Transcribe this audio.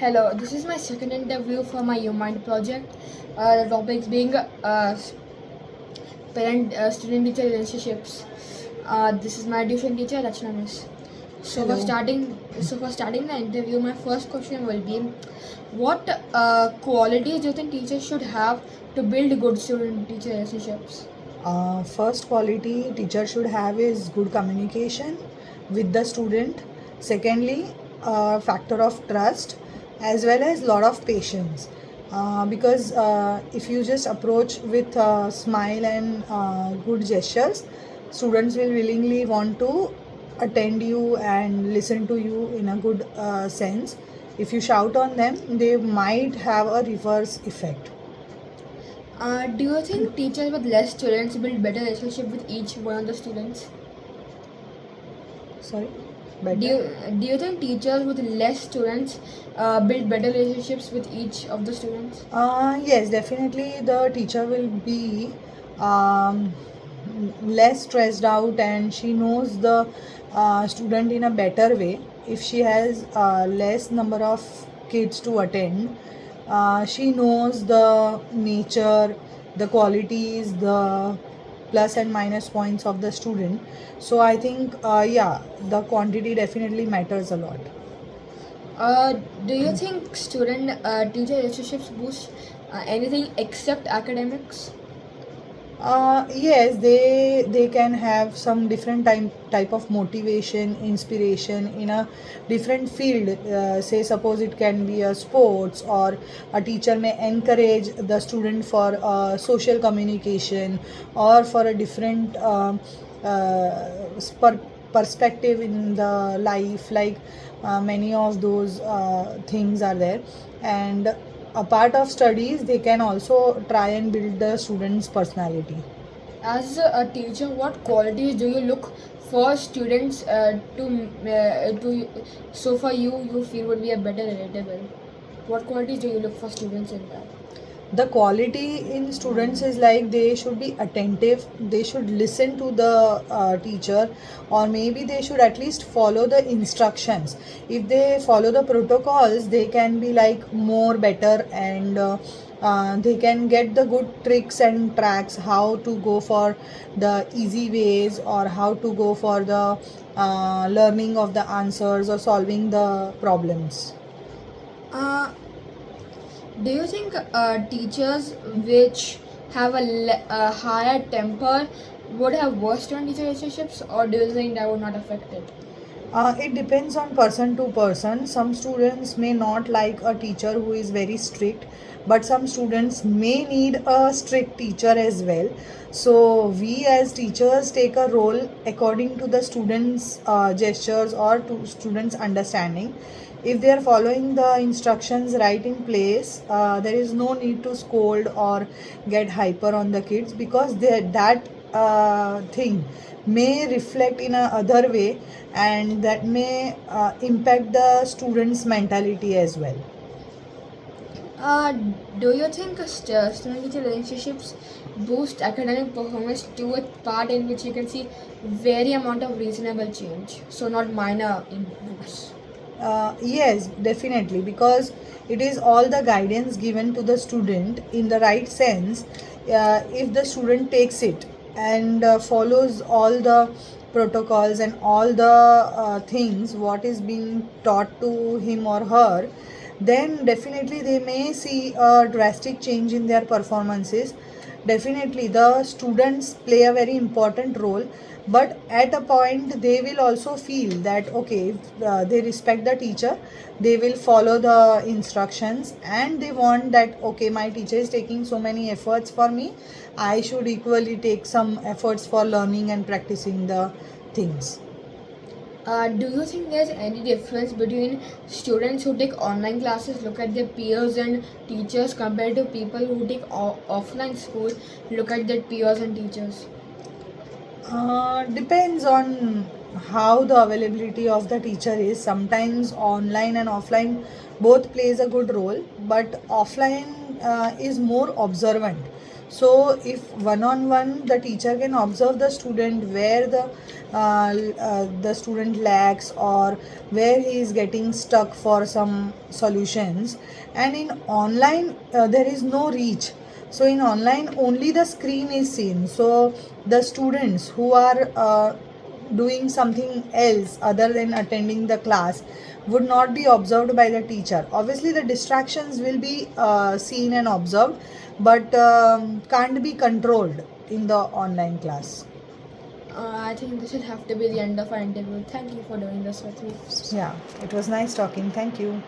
Hello, this is my second interview for my YouMind project. The topics being parent-student teacher relationships. This is my tuition teacher, Rachna Miss. So Hello. for starting the interview, my first question will be, what qualities do you think teachers should have to build good student-teacher relationships? First quality teacher should have is good communication with the student. Secondly, factor of trust as well as lot of patience. Because if you just approach with a smile and good gestures, students will willingly want to attend you and listen to you in a good sense. If you shout on them, they might have a reverse effect. Do you think teachers with less students build better relationship with each one of the students? Sorry, Do better. you think teachers with less students build better relationships with each of the students? Yes, definitely the teacher will be um, less stressed out and she knows the student in a better way. If she has less number of kids to attend, she knows the nature, the qualities, the plus and minus points of the student. So I think, yeah, the quantity definitely matters a lot. Uh, do you think student teacher relationships boost anything except academics? Yes, they can have some different type of motivation, inspiration in a different field. Say, suppose it can be a sports, or a teacher may encourage the student for social communication or for a different perspective in the life. Like many of those things are there, and a part of studies they can also try and build the student's personality. As a teacher, what qualities do you look for students to so for you feel would be a better relatable? What qualities do you look for students in that? The quality in students is like they should be attentive, they should listen to the teacher, or maybe they should at least follow the instructions. If they follow the protocols, they can be like more better, and they can get the good tricks and tracks how to go for the easy ways, or how to go for the learning of the answers or solving the problems. Uh, do you think teachers which have a higher temper would have worse student-teacher relationships, or do you think that would not affect it? It depends on person to person. Some students may not like a teacher who is very strict, but some students may need a strict teacher as well. So, we as teachers take a role according to the students' gestures or to students' understanding. If they are following the instructions right in place, there is no need to scold or get hyper on the kids, because that thing may reflect in a other way, and that may impact the students mentality as well. Uh, do you think student-teacher relationships boost academic performance to a part in which you can see very amount of reasonable change, so not minor improves? Yes, definitely, because it is all the guidance given to the student in the right sense. If the student takes it and follows all the protocols and all the things what is being taught to him or her, then definitely they may see a drastic change in their performances. Definitely the students play a very important role, but at a point they will also feel that okay, if they respect the teacher, they will follow the instructions, and they want that okay, my teacher is taking so many efforts for me, I should equally take some efforts for learning and practicing the things. Do you think there's any difference between students who take online classes, look at their peers and teachers, compared to people who take offline school, look at their peers and teachers? Depends on how the availability of the teacher is. Sometimes online and offline both plays a good role, but offline is more observant. So if one on one the teacher can observe the student where the student lacks or where he is getting stuck for some solutions, and in online there is no reach. So in online only the screen is seen, so the students who are doing something else other than attending the class would not be observed by the teacher. Obviously the distractions will be seen and observed, but can't be controlled in the online class. I think this should have to be the end of our interview. Thank you for doing this with me. Yeah, it was nice talking. Thank you.